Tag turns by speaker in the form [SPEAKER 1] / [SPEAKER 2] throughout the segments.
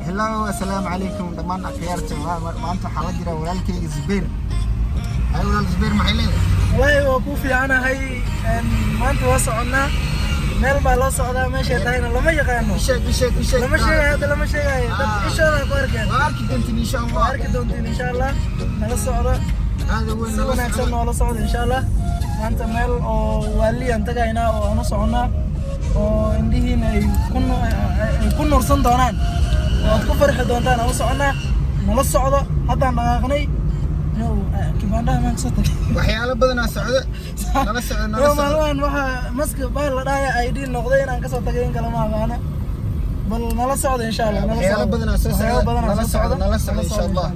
[SPEAKER 1] Hello, assalamu alaikum dhamaan akhyaarta maanta waxaa la jira walaalkayga Zubeer. Ay walaal Zubeer maxay leedahay?
[SPEAKER 2] Way oo ku fiicanahay maanta waa soconnaa meel baa loo socdaa meesha tahayna lama yaqaano.
[SPEAKER 1] Isheeg.
[SPEAKER 2] lama sheegayo dad ishooda ku arkeen.
[SPEAKER 1] Waa arki doontiin
[SPEAKER 2] insha Allah nala socdo
[SPEAKER 1] Hada weyn
[SPEAKER 2] si wanaagsan oo la socdo insha Allah maanta meel oo waaliyan tagaynaa oo aan soconnaa oo indihiina ay ku nuursan doonaan oo ku farxi doontaan oo soconnaa nala socdo haddaan dhaqaaqnay kibaandhaha maan soo tagay
[SPEAKER 1] waxyaalo badan aa socdo nala socdo
[SPEAKER 2] maalmahan waxa maska baa la dhaaya ID noqday inaan ka soo tagay in kala ma aqaana bal nala socdo insha Allah
[SPEAKER 1] waxyaalo badan aa soo socdo nala socdo insha Allah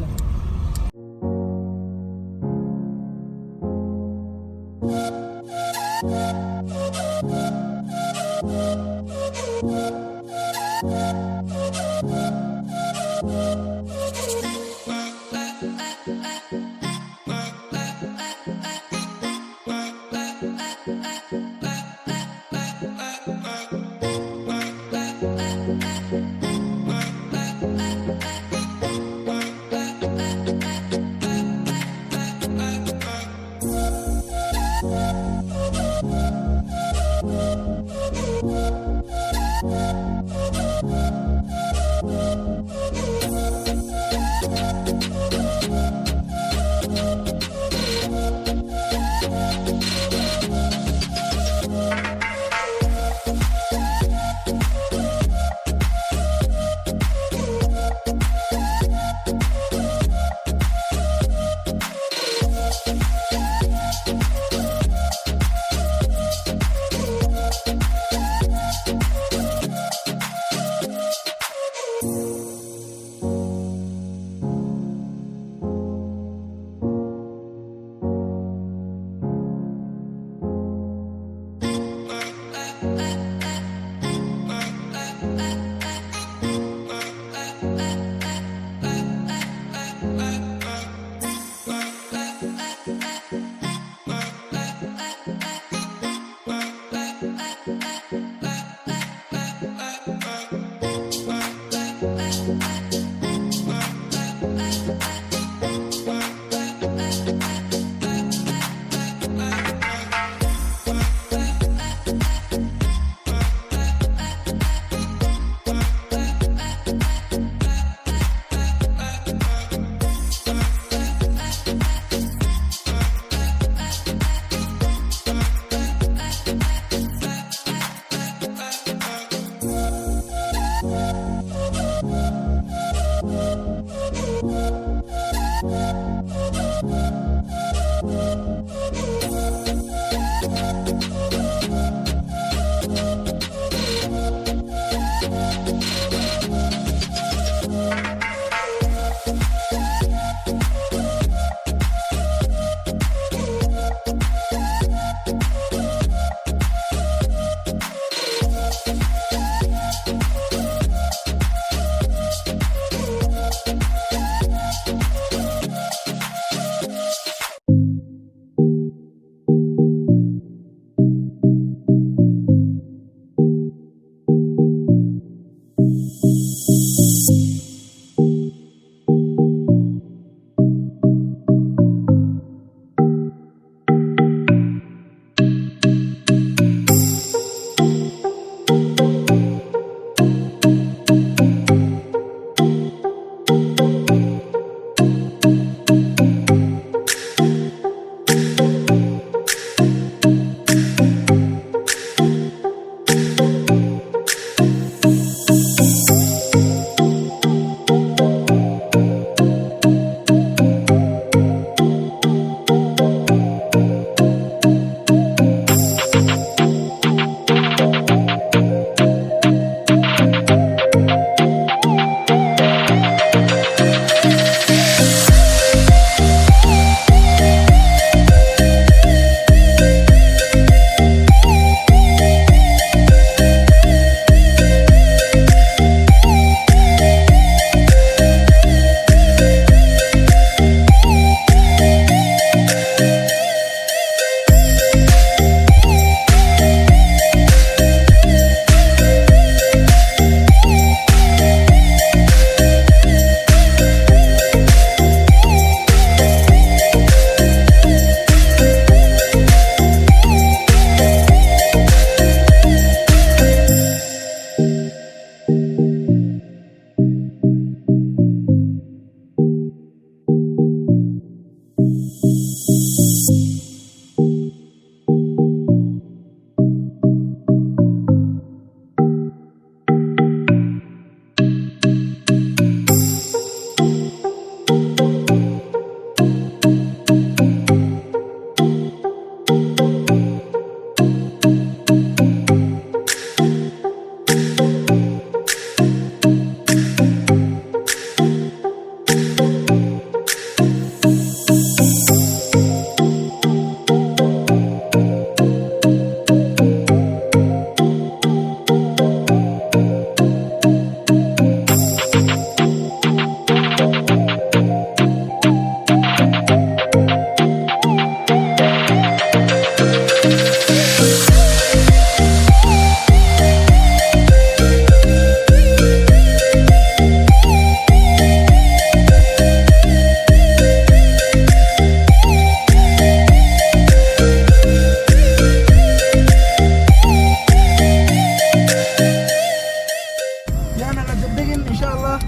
[SPEAKER 2] Allah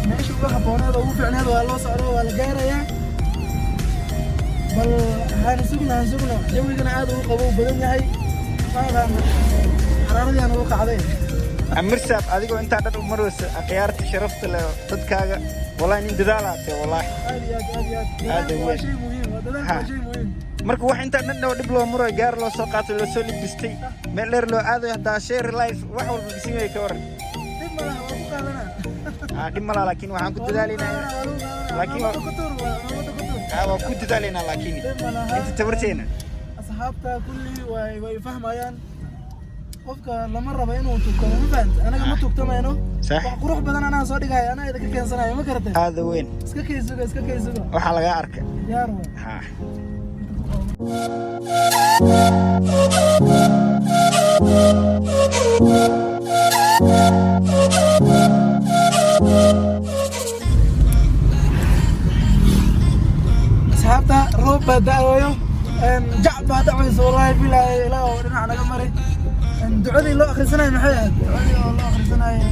[SPEAKER 2] meesha ugu habooneed ugu fiicneed waa loo socdo waa la gaarayaa bal haan sugna jawigana aad ugu qabow badan yahay maahan xaraaradii aan ugu kacday
[SPEAKER 1] Amirsab adigoo inta dad u maraysa aqyaarta sharafta leh dadkaaga wallahi in dadaalaate wallahi
[SPEAKER 2] aad waa shay muhiim waa muhiim
[SPEAKER 1] marka wax inta dhan dib loo maro gaar loo soo qaato loo soo libistay meel dheer loo aado hadaa share life wax walba bisin way ka waran
[SPEAKER 2] dib malaha waa ku qaadanaa
[SPEAKER 1] dib malaha laakiin waxaan ku dadaalinaa laakiin waa ku dadaalinaa laakiin inta tabarteena
[SPEAKER 2] asxaabta kulli way fahmayaan qofka lama rabo inuu tugto ma fahanti anaga ma tugtamayno wax qurux badan anaa soo dhigay anaa idinka keensanayo ma karatay
[SPEAKER 1] aad weyn
[SPEAKER 2] iska kaysuga
[SPEAKER 1] waxa laga arkay
[SPEAKER 2] yaar
[SPEAKER 1] ha
[SPEAKER 2] asxaabta roob baa da'ayo jacbaa dhacayso wallaahi bilaahi ilaa oo dhinac naga maray ducadii loo akhrisanayo maxay ahayd ducadii oo loo akhrisanayo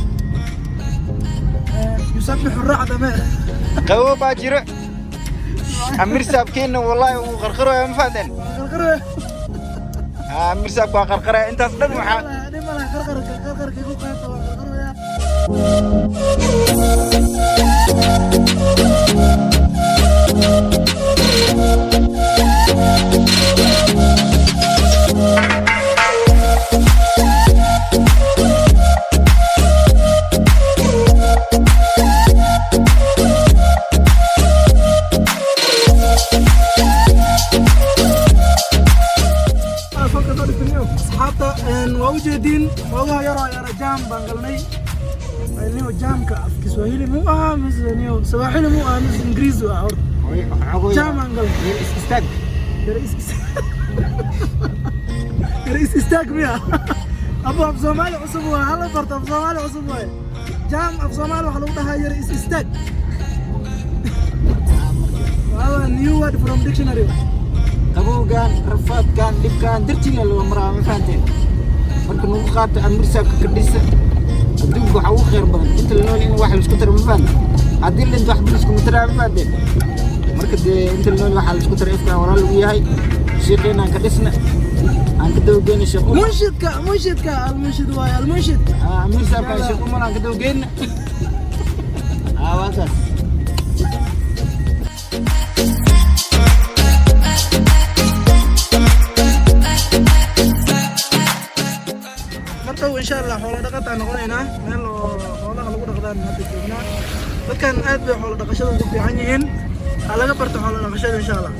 [SPEAKER 2] يسبح الرعد ما
[SPEAKER 1] قوة باجرة أمير ساب كينا والله وقرقرة يا مفادن
[SPEAKER 2] قرقرة
[SPEAKER 1] أمير ساب قرقرة أنت أصدق محا
[SPEAKER 2] ما لا قرقرة كيكو قاطع قرقرة يا ووجدين والله يرى جام بانجلني نيو جام كسواهيلي مو مثل نيو سواحيلي مو مثل انجليزي جام بانجل
[SPEAKER 1] استاج
[SPEAKER 2] رئيس استاج ميا ابو صومالي عصبوه هلا فرت ابو صومالي عصبوه جام ابو صومالي waxa lagu dhahaa رئيس استاج هذا نيو وورد فروم ديكشنري
[SPEAKER 1] qabowgan rafaadkan dhibkan dirtiga loo maraa ma fahanteen marka nugu qaata Amir Saab ka dhisa adduunka waxa uu khayr badan inta la nool in wax la isku taro ma fahanteen hadii la inta wax bil isku taro ma fahanteen marka inta la nool waxa la isku taro ifkaan walaal uu yahay sheekheena ka dhisna aan ka dawgeena sheekhu
[SPEAKER 2] munshidka al-munshid
[SPEAKER 1] Amir Saab ka sheekhu ma aan ka dawgeena waasaas
[SPEAKER 2] إن شاء الله حول دقة نقولنا مال والله لو دقة نحدثنا فكان أدب حول دقة شذا في عنيهن على قبرت حول دقة شذا إن شاء الله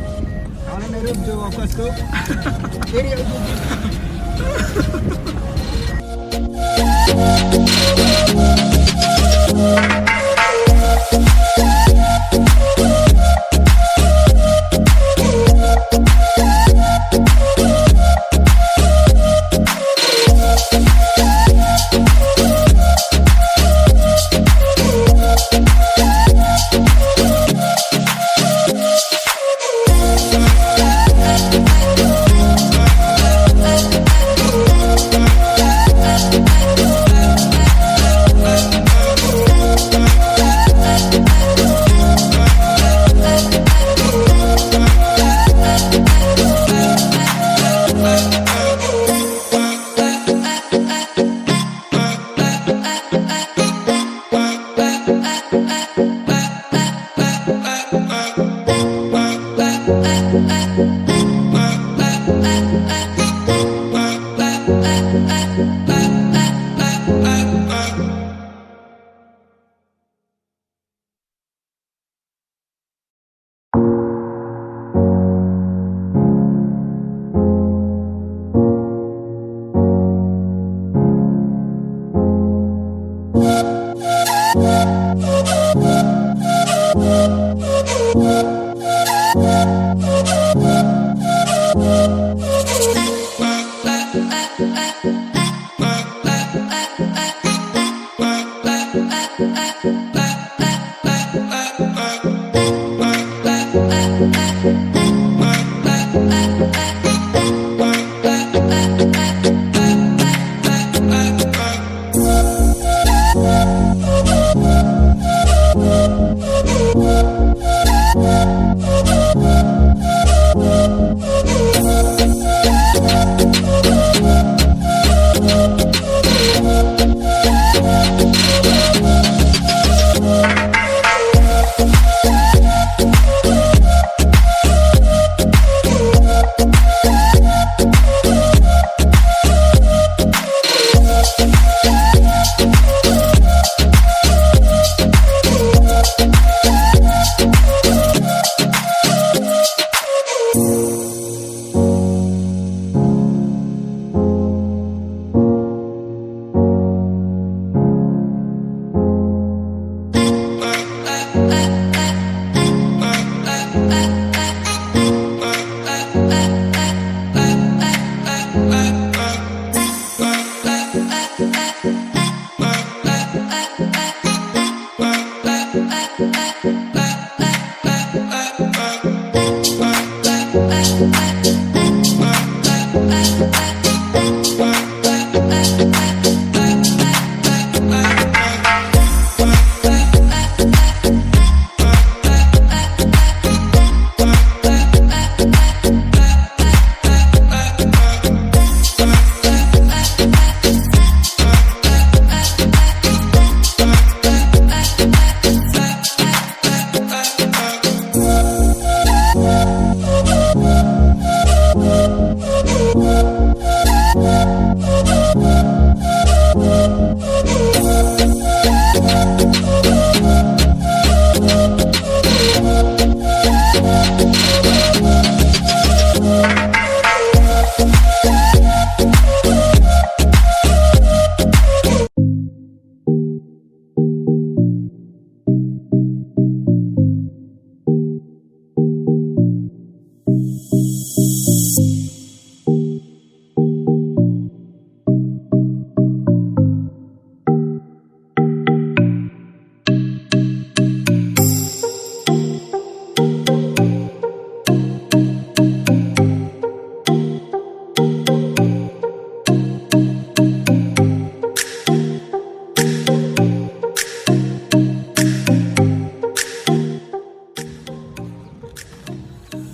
[SPEAKER 1] على نريد جوا كاسكو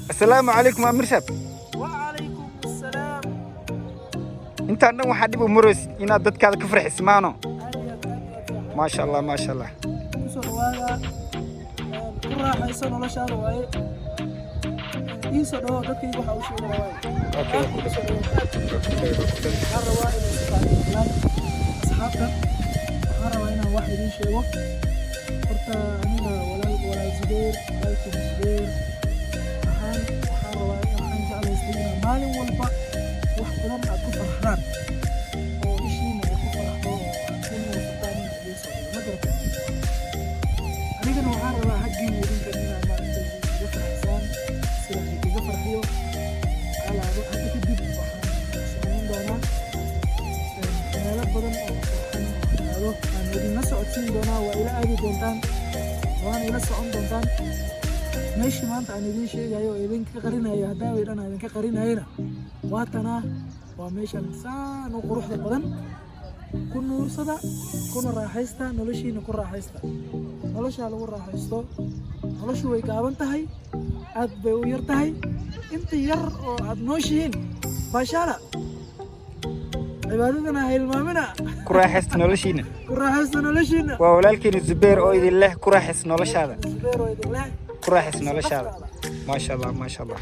[SPEAKER 1] السلام عليكم أمير شاب.
[SPEAKER 2] وعليكم السلام.
[SPEAKER 1] أنت عندنا واحد يبغى مرس هنا ضد كذا كفر حسمانه. ما شاء الله ما شاء الله.
[SPEAKER 2] راح يسون ولا شهر واي يسون هو ضد كي يروح أوشي ولا واي.
[SPEAKER 1] أوكي.
[SPEAKER 2] مرة واحد أصحابنا مرة واحد واحد يمشي وقت. قلت أنا ولا زبير لكن زبير. maalin walba wax badan aad ku farxdaan oo ishiina ay ku farxdo inay furtaan geeso ma garata anigana waxaan rabaa haggii idinka inaan maaragtay uga farxsaan sida idiga farxiyo alaabo hadda kadib waxaan samayn doonaa meelo badan oo farxan aado aan idinla socodsiin doonaa waa ila aadi doontaan waana ila socon doontaan meeshii maanta aan idiin sheegayo oo idinka qarinayo haddaa weydhan aan idinka qarinayana waatanaa waa meeshan saan u quruxda badan ku nuursada kuna raaxaysta noloshiina ku raaxaysta noloshaa lagu raaxaysto noloshu way gaaban tahay aad bay u yar tahay inta yar oo aad nooshihiin baashaala cibaadadana ha hilmaamina
[SPEAKER 1] ku raaxaysta noloshiina
[SPEAKER 2] ku raaxaysta noloshiina
[SPEAKER 1] waa walaalkiina Zubeer oo idin leh ku raaxaysta noloshaada
[SPEAKER 2] Zubeer oo idin leh
[SPEAKER 1] كراحس نولشاده ما شاء الله ما شاء الله.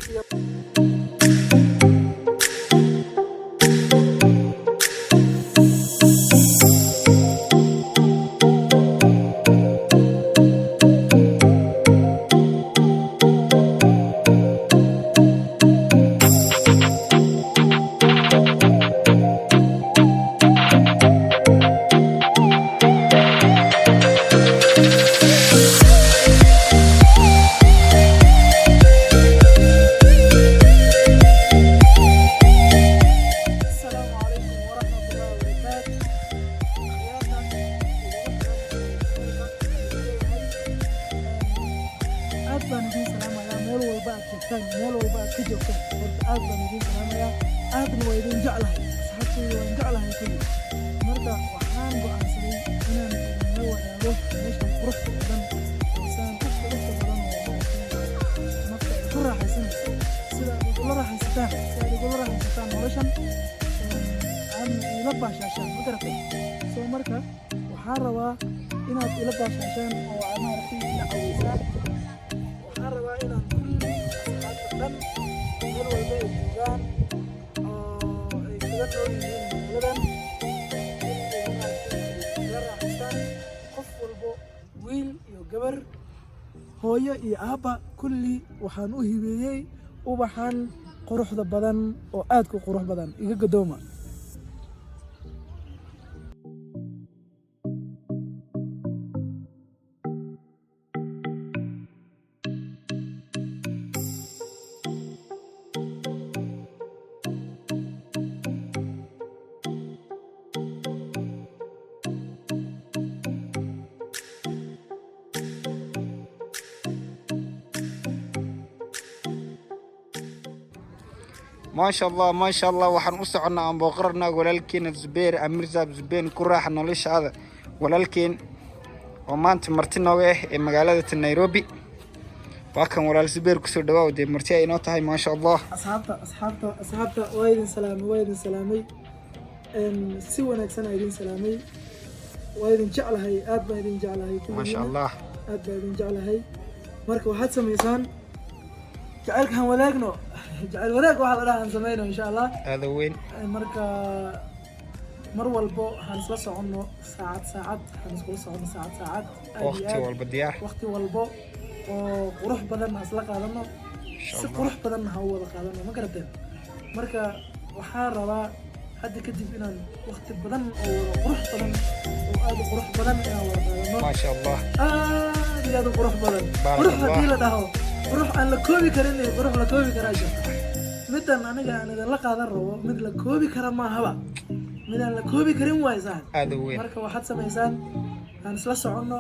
[SPEAKER 1] meel walba aad ka joogtaan horta aad baan idin salaamayaa aadna waa idin jeclahay asxaabtayda waan jeclahay kulli marka waxaan go'aansaday inaan idinla wadaago meeshan quruxda badan saan ku quruxda badan oo nafta ay ku raaxaysanayso sida aad igula raaxaysataan noloshan aan ila baashaashaan ma garatay soo marka waxaan rabaa inaad ila baashaashaan oo aad maaragtay ila caweysaan waxaan rabaa inaan kulli asxaabta dhan meel walba ay joogaan oo ay kaga nool yihiin magaaladan inay maaragtay ila raaxaystaan qof walbo wiil iyo gabar hooyo iyo aabba kulli waxaan u hibeeyey ubaxan quruxda badan oo aad ku qurux badan iga gadooma ما شاء الله waxaan u soconaa aan booqarnaa walaalkeen Zubeer Amir Zubeer ku raaxa noloshaada walaalkeen oo maanta marti nooga ah ee magaalada Nairobi waa kan walaal Zubeer ku soo dhawaad ee marti ay inoo tahay ma sha Allah
[SPEAKER 2] asxaabta waydin salaamay si wanaagsan aydin salaamay waydin jeclahay aad baan idin jeclahay
[SPEAKER 1] ma sha Allah
[SPEAKER 2] aad baan idin jeclahay marka waxaad sameysaan jacaylkan wadaagno jacayl wadaag waxa la dhahaa sameeyno insha Allah
[SPEAKER 1] aada weyn
[SPEAKER 2] marka mar walbo waxaan isla soconno saacad waxaan isla soconno saacad
[SPEAKER 1] waqti walba diyaar
[SPEAKER 2] waqti walbo oo qurux badan isla qaadano si qurux badan ha wada qaadano ma garateen marka waxaan rabaa hadda kadib inaan waqti badan oo qurux badan oo aad qurux badan inaan wada qaadano
[SPEAKER 1] ma sha Allah
[SPEAKER 2] aad qurux badan qurux hadii la dhaho qurux aan la koobi karin ee qurux la koobi karaa jirta midan aniga aan la qaadan rabo mid la koobi kara ma haba mid aan la koobi karin way sax
[SPEAKER 1] aada weyn
[SPEAKER 2] marka waxaad sameysaan aan isla soconno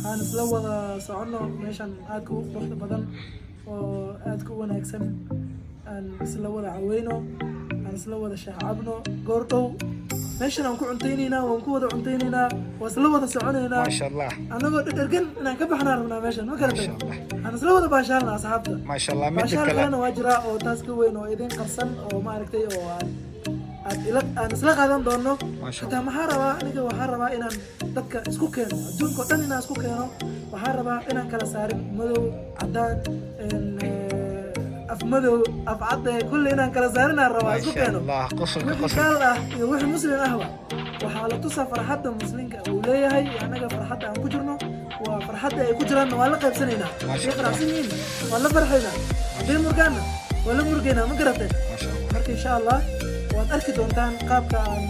[SPEAKER 2] aan isla wada soconno meeshan aad ku qurux badan oo aad ku wanaagsan aan isla wada caweyno aan isla wada shaacabno goor dhow meeshan aan ku cunteynayna waan ku wada cunteynayna waa isla wada soconaynaa
[SPEAKER 1] ma sha Allah
[SPEAKER 2] anagoo dhergan inaan ka baxnaa rabnaa meeshan ma karantay aan isla wada baashaalna asxaabta
[SPEAKER 1] ma sha Allah mid kale
[SPEAKER 2] waa jira oo taas ka weyn oo idin qarsan oo ma aragtay oo aan isla qaadan doono xitaa waxaan rabaa inaan dadka isku keeno adduunka dhan inaan isku keeno waxaan rabaa inaan kala saarin madow cadaan af madow af cadde kulli inaan kala saarinaan rabaa isku keeno wixii gaal ah iyo wixii muslim ahba waxaa la tusaa farxadda muslimka uu leeyahay anaga farxadda aan ku jirno waa farxadda ay ku jiraan waa la qaybsanaynaa way qaracsan yihiin waa la farxaynaa haddii murgaana waa la murgaynaa ma garateen marka insha Allah waad arki doontaan qaabka aan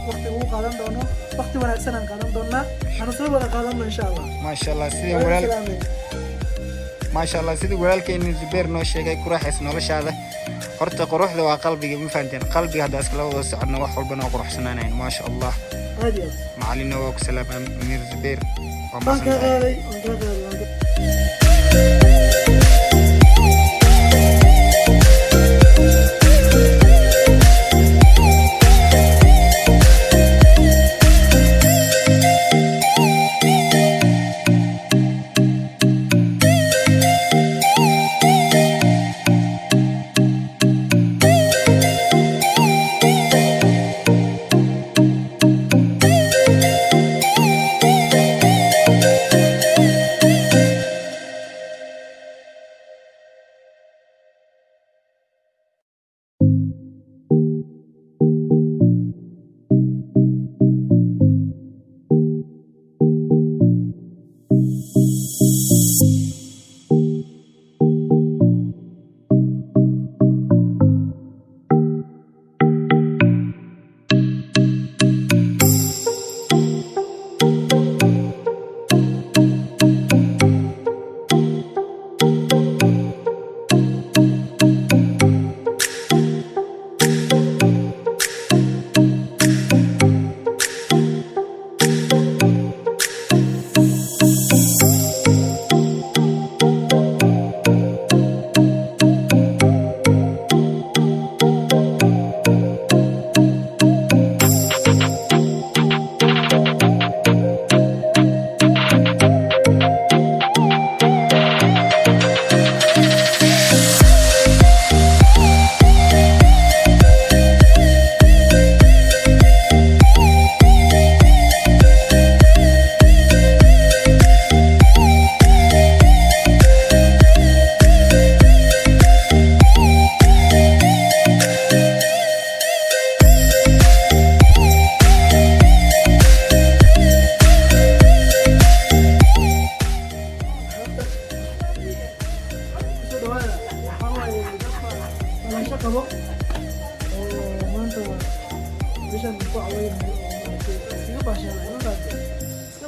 [SPEAKER 2] waqti ugu qaadan doono waqti wanaagsan aan qaadan doonaa aan soo wada qaadanno insha Allah
[SPEAKER 1] ma sha Allah sidii walaal ما شاء الله سيدي ولالكين زبير نو شيغاي ku raaxays noloshaada horta quruxda waa qalbiga ma fahanteen qalbiga hada iska wada socodna wax walba noo quruxsanaanayn ma sha Allah
[SPEAKER 2] adios
[SPEAKER 1] macallina waa ku salaam Amir Zubeer waa
[SPEAKER 2] ma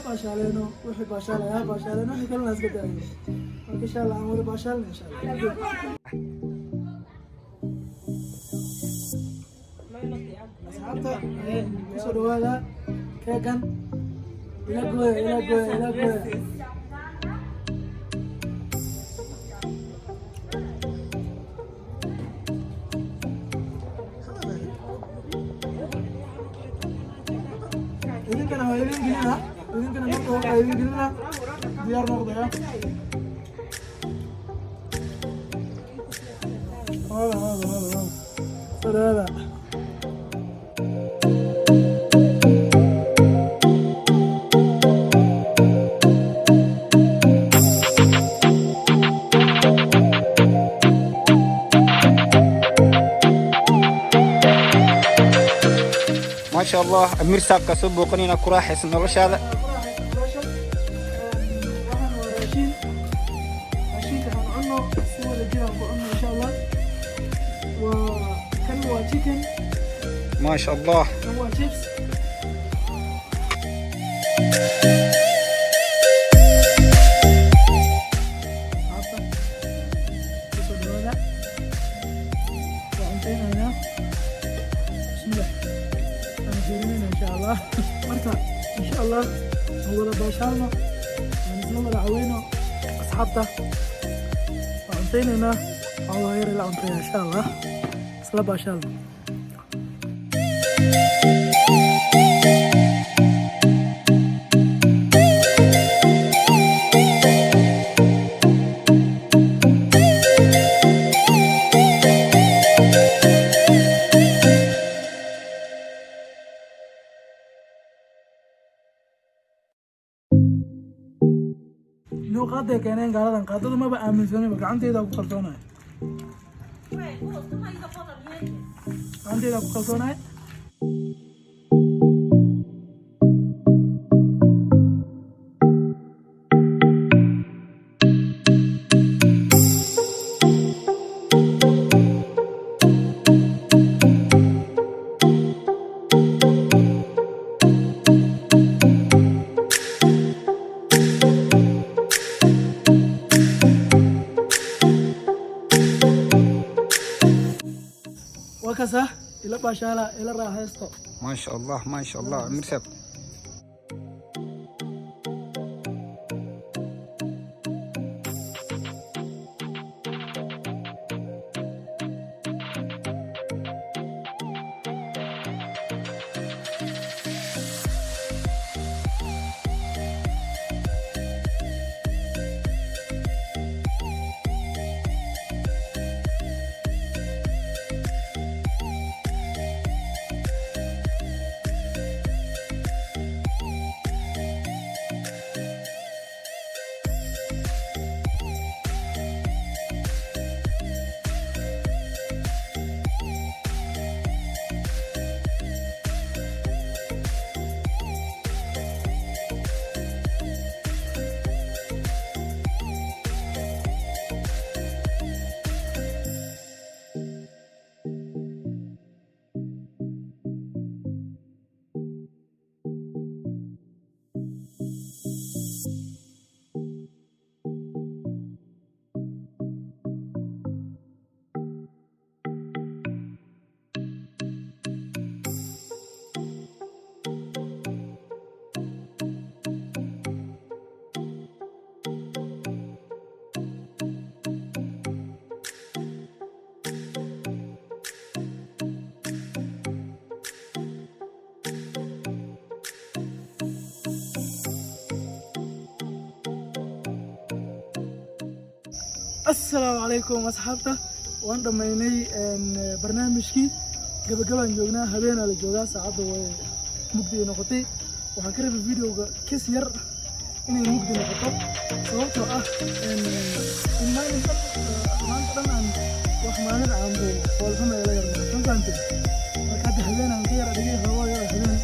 [SPEAKER 2] baashaaleyno wixii baashaalaya baashaaleyno wixii kalena iska daayo marka insha Allah aan wada baashaalno insha Allah asxaabta kusoo dhawaada keegan ila gooya gelina diyaar noqdaya هذا هذا
[SPEAKER 1] ما شاء الله أمير ساق سب وقنينا كراح يسمى الله هذا ما شاء الله
[SPEAKER 2] هو شيبس marka insha Allah wada baashaano aan isla wada caawino asxaabta cuntaynayna oo yar la cuntay insha Allah isla baashaano لو قاعدة كأنين قاعدة قاعدة ما بقى من زمان بقى عندي إذا بقرطونة عندي إذا بقرطونة وكذا إلى باشالة إلى راهستو
[SPEAKER 1] ما شاء الله ما شاء الله أمير ساق
[SPEAKER 2] السلام عليكم أصحابته وأنا دميني برنامجكي قبل جوجنا هبينا للجوجا ساعات ومقدي نقطي وهكذا في الفيديو كسير إني مقدي نقطة صوته إن ما نقدر عن وحمانة عنده والفم إلى يوم كم كانت وكاد هبينا نغير أديه هو غير هبين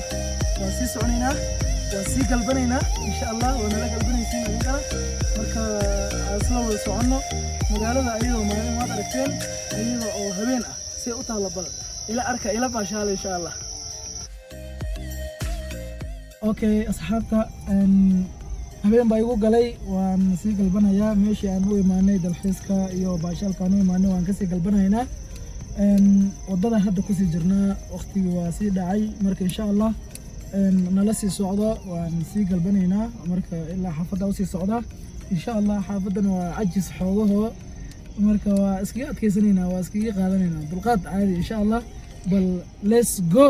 [SPEAKER 2] وسيس عنينا وسي قلبنا إن شاء الله ونلا قلبنا يسين عندنا مركا أصلا وسعنا مقالة أيوة ما تركتين أيوة أو هبين سيؤتى لبل إلى أركا إلى باشال إن شاء الله. أوكي أصحابتا هبين بايقو قلي وان سي قلبنا يا ماشي أنو إيماني دالحيسكا إيو باشال كانو إيماني وان كسي قلبنا هنا ودادا هدا كسي جرنا وقتي واسي داعي مركا إن شاء الله nala sii socdo waan sii galbanaynaa marka ilaa xaafadda u sii socda insha Allah xaafadan waa ajis xoogaho marka waa iskaga adkeysanaynaa waa iskaga qaadanaynaa dulqaad caadi insha Allah bal let's go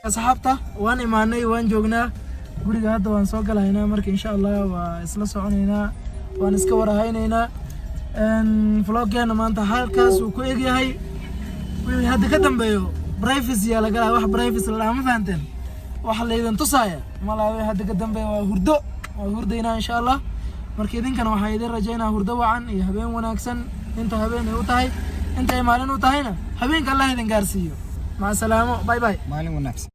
[SPEAKER 2] asxaabta waan imaanay waan joognaa guriga hadda waan soo galaynaa marka insha Allah waa isla soconaynaa waan iska warahaynaynaa vloggeena maanta halkaas uu ku eg yahay wixii hadda ka dambeeyo privacy laga galaa wax privacy la ma fahanteen waxa la idin tusaya malaaway hadda ka dambeeyo waa hurdayna insha Allah marka idinkana waxaa idin rajaynaa hurdo wacan iyo habeen wanaagsan inta habeen ay u tahay inta ay maalin u tahayna habeenka Allah idin gaarsiiyo ma salaamo bye bye
[SPEAKER 1] maalin wanaagsan